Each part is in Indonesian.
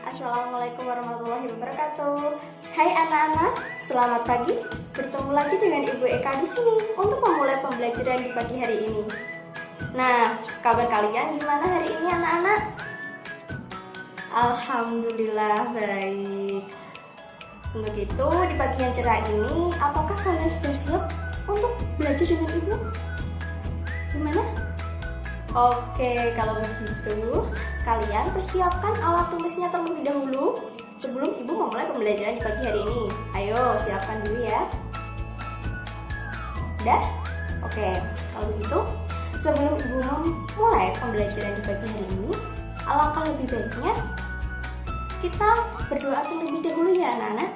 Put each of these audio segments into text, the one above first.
Assalamualaikum warahmatullahi wabarakatuh. Hai anak-anak, selamat pagi. Bertemu lagi dengan Ibu Eka di sini untuk memulai pembelajaran di pagi hari ini. Nah, kabar kalian gimana hari ini anak-anak? Alhamdulillah baik. Untuk itu di pagi yang cerah ini, apakah kalian sudah siap untuk belajar dengan Ibu? Gimana? Oke, kalau begitu kalian persiapkan alat tulisnya terlebih dahulu sebelum Ibu memulai pembelajaran di pagi hari ini. Ayo, siapkan dulu ya. Udah? Oke, kalau begitu sebelum Ibu memulai pembelajaran di pagi hari ini, alangkah lebih baiknya kita berdoa terlebih dahulu ya anak-anak.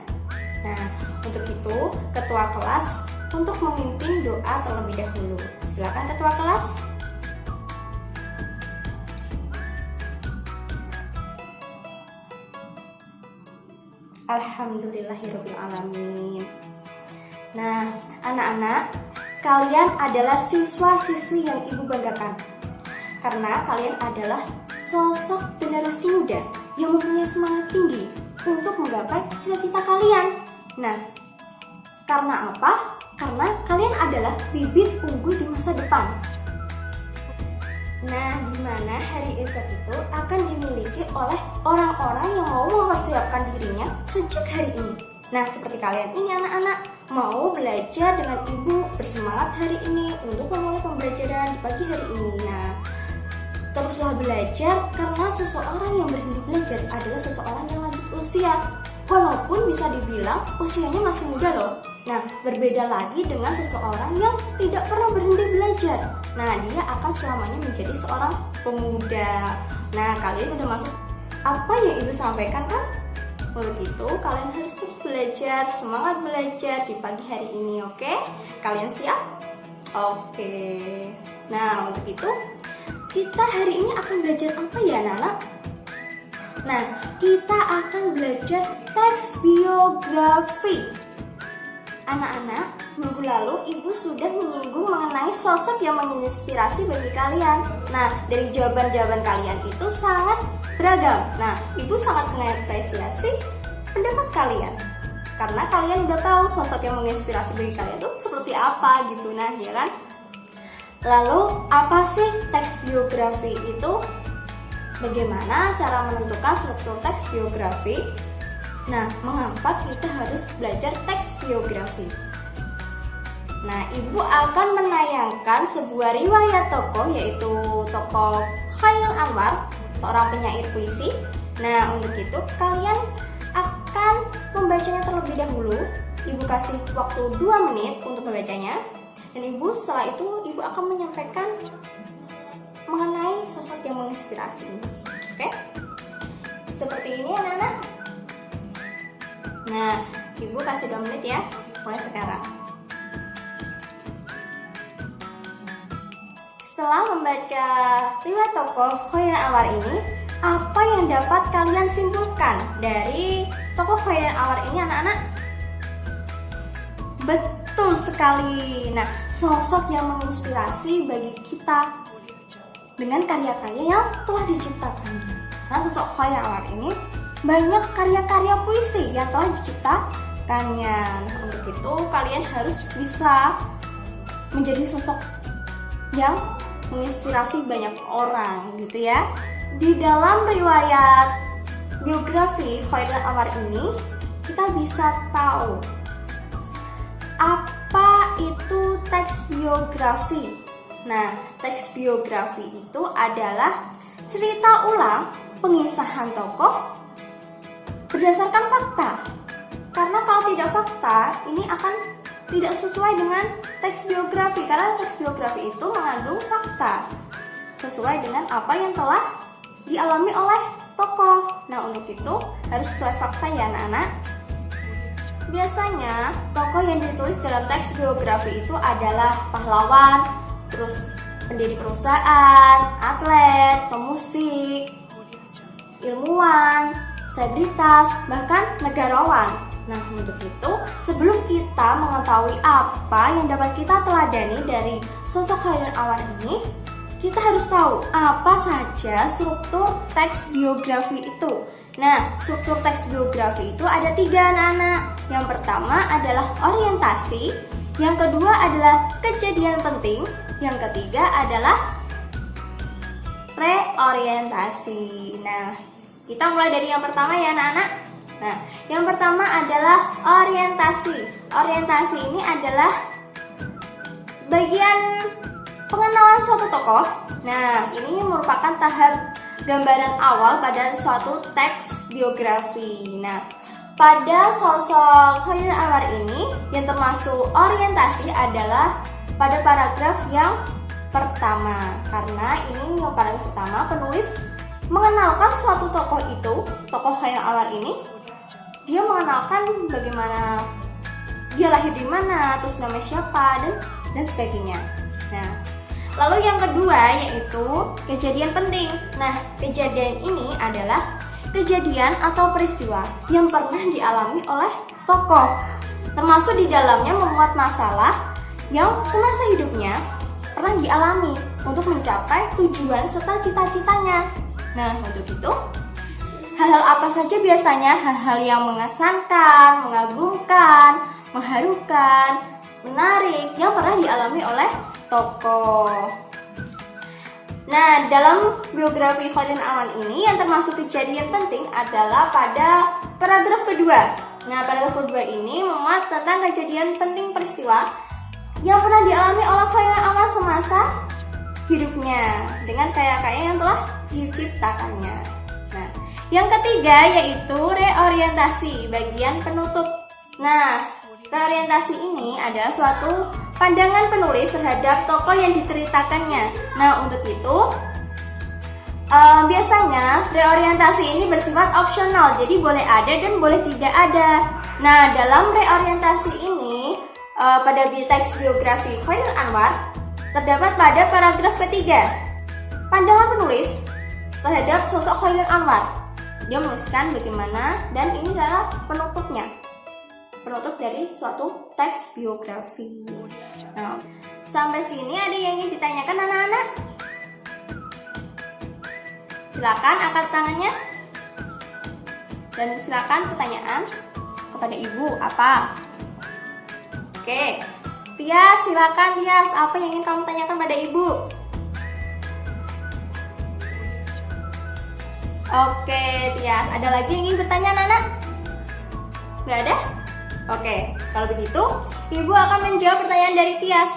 Nah, untuk itu ketua kelas untuk memimpin doa terlebih dahulu. Silakan ketua kelas. Alhamdulillahirrahmanirrahim. Nah, anak-anak, kalian adalah siswa-siswi yang Ibu banggakan. Karena kalian adalah sosok generasi muda yang mempunyai semangat tinggi untuk menggapai cita-cita kalian. Nah, karena apa? Karena kalian adalah bibit unggul di masa depan. Nah, di mana hari esok itu akan dimiliki oleh orang-orang yang mau mempersiapkan dirinya sejak hari ini. Nah, seperti kalian ini anak-anak, mau belajar dengan Ibu bersemangat hari ini untuk memulai pembelajaran di pagi hari ini. Nah, teruslah belajar karena seseorang yang berhenti belajar adalah seseorang yang lanjut usia. Walaupun bisa dibilang usianya masih muda loh. Nah, berbeda lagi dengan seseorang yang tidak pernah berhenti belajar. Nah, dia akan selamanya menjadi seorang pemuda. Nah, kalian udah masuk apa yang Ibu sampaikan kan? Untuk itu, kalian harus terus belajar, semangat belajar di pagi hari ini, oke? Kalian siap? Oke. Nah, untuk itu, kita hari ini akan belajar apa ya, anak-anak? Nah, kita akan belajar teks biografi. Anak-anak, minggu lalu Ibu sudah menyinggung mengenai sosok yang menginspirasi bagi kalian. Nah, dari jawaban-jawaban kalian itu sangat beragam. Nah, Ibu sangat mengapresiasi pendapat kalian. Karena kalian udah tahu sosok yang menginspirasi bagi kalian itu seperti apa gitu. Nah, ya kan? Lalu, apa sih teks biografi itu? Bagaimana cara menentukan struktur teks biografi? Nah, mengapa kita harus belajar teks biografi? Nah, Ibu akan menayangkan sebuah riwayat tokoh, yaitu tokoh Khairil Anwar, seorang penyair puisi. Nah, untuk itu kalian akan membacanya terlebih dahulu. Ibu kasih waktu 2 menit untuk membacanya. Dan Ibu setelah itu, Ibu akan menyampaikan mengenai sosok yang menginspirasi. Oke? Seperti ini anak-anak. Nah, Ibu kasih 2 menit ya, mulai sekarang. Setelah membaca riwayat tokoh Khairil Anwar ini, apa yang dapat kalian simpulkan dari tokoh Khairil Anwar ini anak-anak? Betul sekali. Nah, sosok yang menginspirasi bagi kita dengan karya-karya yang telah diciptakannya. Nah, sosok Khairil Anwar ini banyak karya-karya puisi yang telah diciptakannya. Nah, untuk itu kalian harus bisa menjadi sosok yang menginspirasi banyak orang gitu ya. Di dalam riwayat biografi Khairil Anwar ini, kita bisa tahu apa itu teks biografi. Nah, teks biografi itu adalah cerita ulang pengisahan tokoh berdasarkan fakta. Karena kalau tidak fakta, ini akan tidak sesuai dengan teks biografi. Karena teks biografi itu mengandung fakta sesuai dengan apa yang telah dialami oleh tokoh. Nah, untuk itu harus sesuai fakta ya anak-anak. Biasanya tokoh yang ditulis dalam teks biografi itu adalah pahlawan, terus pendiri perusahaan, atlet, pemusik, ilmuwan, selebritas, bahkan negarawan. Nah, untuk itu, sebelum kita mengetahui apa yang dapat kita teladani dari sosok Khairil Anwar ini, kita harus tahu apa saja struktur teks biografi itu. Nah, struktur teks biografi itu ada 3 anak-anak. Yang pertama adalah orientasi, yang kedua adalah kejadian penting, yang ketiga adalah reorientasi. Nah, kita mulai dari yang pertama ya anak-anak. Nah, yang pertama adalah orientasi. Orientasi ini adalah bagian pengenalan suatu tokoh. Nah, ini merupakan tahap gambaran awal pada suatu teks biografi. Nah, pada sosok Khairil Anwar ini yang termasuk orientasi adalah pada paragraf yang pertama. Karena ini yang paragraf pertama, penulis mengenalkan suatu tokoh itu, tokoh Khairil Anwar ini, dia mengenalkan bagaimana dia lahir di mana, terus namanya siapa, dan sebagainya. Nah, lalu yang kedua yaitu kejadian penting. Nah, kejadian ini adalah kejadian atau peristiwa yang pernah dialami oleh tokoh, termasuk di dalamnya memuat masalah yang semasa hidupnya pernah dialami untuk mencapai tujuan serta cita-citanya. Nah, untuk itu, hal-hal apa saja biasanya? Hal-hal yang mengesankan, mengagumkan, mengharukan, menarik yang pernah dialami oleh tokoh. Nah, dalam biografi Khairil Anwar ini yang termasuk kejadian penting adalah pada paragraf kedua. Nah, paragraf kedua ini memuat tentang kejadian penting peristiwa yang pernah dialami oleh Khairil Anwar semasa hidupnya dengan karya-karya yang telah diciptakannya. Nah, yang ketiga yaitu reorientasi, bagian penutup. Nah, reorientasi ini adalah suatu pandangan penulis terhadap tokoh yang diceritakannya. Nah, untuk itu biasanya reorientasi ini bersifat opsional, jadi boleh ada dan boleh tidak ada. Nah, dalam reorientasi ini pada teks biografi Khairil Anwar terdapat pada paragraf ketiga pandangan penulis terhadap sosok Khairil Anwar. Dia menuliskan bagaimana, dan ini adalah penutupnya, penutup dari suatu teks biografi. Nah, sampai sini ada yang ingin ditanyakan anak-anak? Silakan angkat tangannya dan silakan pertanyaan kepada ibu apa? Oke, Tias, silakan Tias, apa yang ingin kamu tanyakan pada ibu? Oke Tias, ada lagi yang ingin bertanya anak-anak? Gak ada? Oke, kalau begitu ibu akan menjawab pertanyaan dari Tias.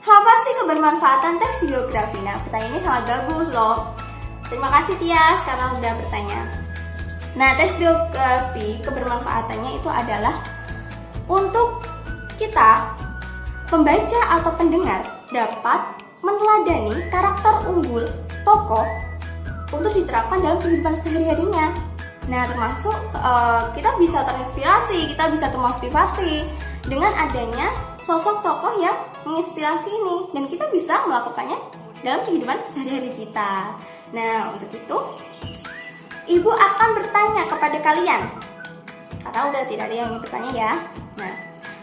Apa sih kebermanfaatan teks biografi? Nah, pertanyaan ini sangat bagus loh. Terima kasih Tias karena sudah bertanya. Nah, teks biografi kebermanfaatannya itu adalah untuk kita pembaca atau pendengar dapat meneladani karakter unggul tokoh untuk diterapkan dalam kehidupan sehari-harinya. Nah, termasuk kita bisa terinspirasi, kita bisa termotivasi dengan adanya sosok tokoh yang menginspirasi ini, dan kita bisa melakukannya dalam kehidupan sehari-hari kita. Nah, untuk itu ibu akan bertanya kepada kalian, karena udah tidak ada yang ingin bertanya ya. Nah,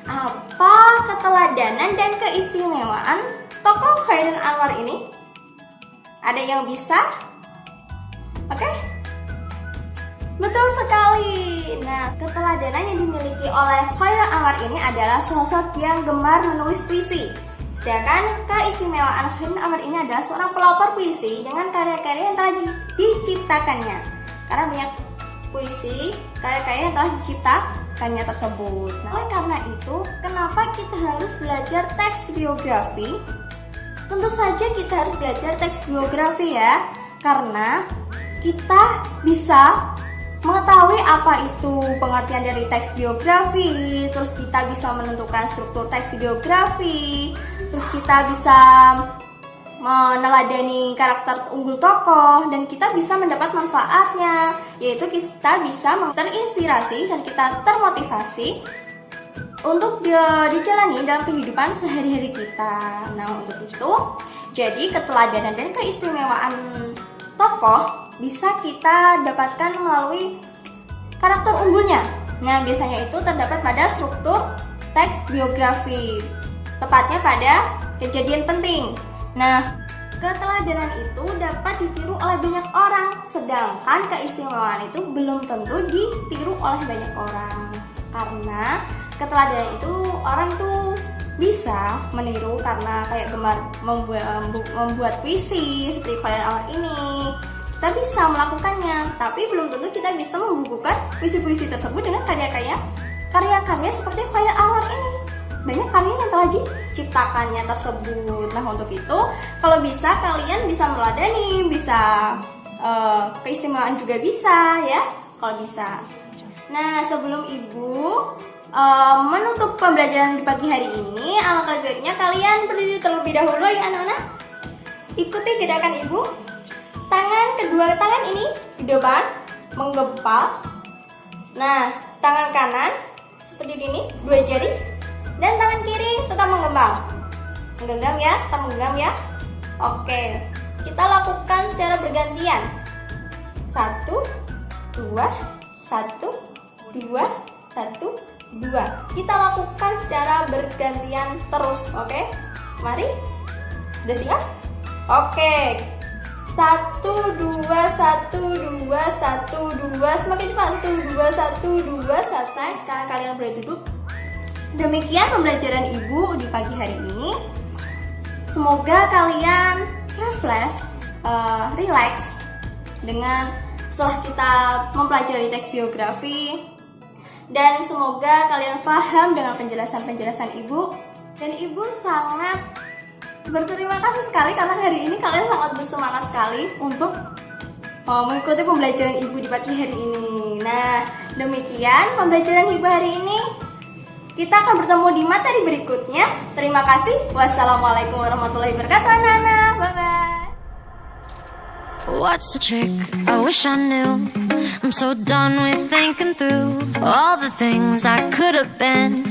apa keteladanan dan keistimewaan tokoh Khairil Anwar ini? Ada yang bisa? Oke? Betul sekali. Nah, keteladanan yang dimiliki oleh Khairil Anwar ini adalah sosok yang gemar menulis puisi. Sedangkan keistimewaan Khairil Anwar ini adalah seorang pelopor puisi dengan karya-karya yang telah diciptakannya. Karena banyak puisi, karya-karya yang telah diciptakannya tersebut. Nah, oleh karena itu, kenapa kita harus belajar teks biografi? Tentu saja kita harus belajar teks biografi ya, karena kita bisa mengetahui apa itu pengertian dari teks biografi, terus kita bisa menentukan struktur teks biografi, terus kita bisa meneladani karakter unggul tokoh, dan kita bisa mendapat manfaatnya, yaitu kita bisa terinspirasi dan kita termotivasi untuk dijalani dalam kehidupan sehari-hari kita. Nah, untuk itu, jadi keteladanan dan keistimewaan tokoh bisa kita dapatkan melalui karakter unggulnya. Nah, biasanya itu terdapat pada struktur teks biografi, tepatnya pada kejadian penting. Nah, keteladanan itu dapat ditiru oleh banyak orang, sedangkan keistimewaan itu belum tentu ditiru oleh banyak orang. Karena keteladanan itu orang tuh bisa meniru karena kayak gemar membuat puisi seperti Khairal Anwar ini. Kita bisa melakukannya, tapi belum tentu kita bisa membukukan puisi-puisi tersebut dengan karya-karya seperti Khairal Anwar ini. Banyak karya yang telah diciptakannya tersebut. Nah, untuk itu kalau bisa kalian bisa meladani, bisa keistimewaan juga bisa ya, kalau bisa. Nah, sebelum Ibu menutup pembelajaran di pagi hari ini, alangkah lebih baiknya kalian berdiri terlebih dahulu ya anak-anak. Ikuti gerakan Ibu. Kedua tangan ini di depan menggempal. Nah, tangan kanan seperti ini, 2 jari. Dan tangan kiri tetap menggenggam. Menggenggam ya, tetap menggenggam ya. Oke, kita lakukan secara bergantian. 1, 2, 1, 2, 1, 2. Kita lakukan secara bergantian terus, oke? Mari. Udah siap? Oke. 1, 2, 1, 2, 1, 2. Semakin cepat. 1, 2, 1, 2. Selesai. Sekarang kalian boleh duduk. Demikian pembelajaran Ibu di pagi hari ini. Semoga kalian relax dengan setelah kita mempelajari teks biografi, dan semoga kalian paham dengan penjelasan-penjelasan Ibu. Dan Ibu sangat berterima kasih sekali karena hari ini kalian sangat bersemangat sekali untuk mengikuti pembelajaran Ibu di pagi hari ini. Nah, demikian pembelajaran Ibu hari ini. Kita akan bertemu di materi berikutnya. Terima kasih. Wassalamualaikum warahmatullahi wabarakatuh, anak-anak. Bye-bye. What's the trick? I wish I knew. I'm so done with thinking through all the things I could have been.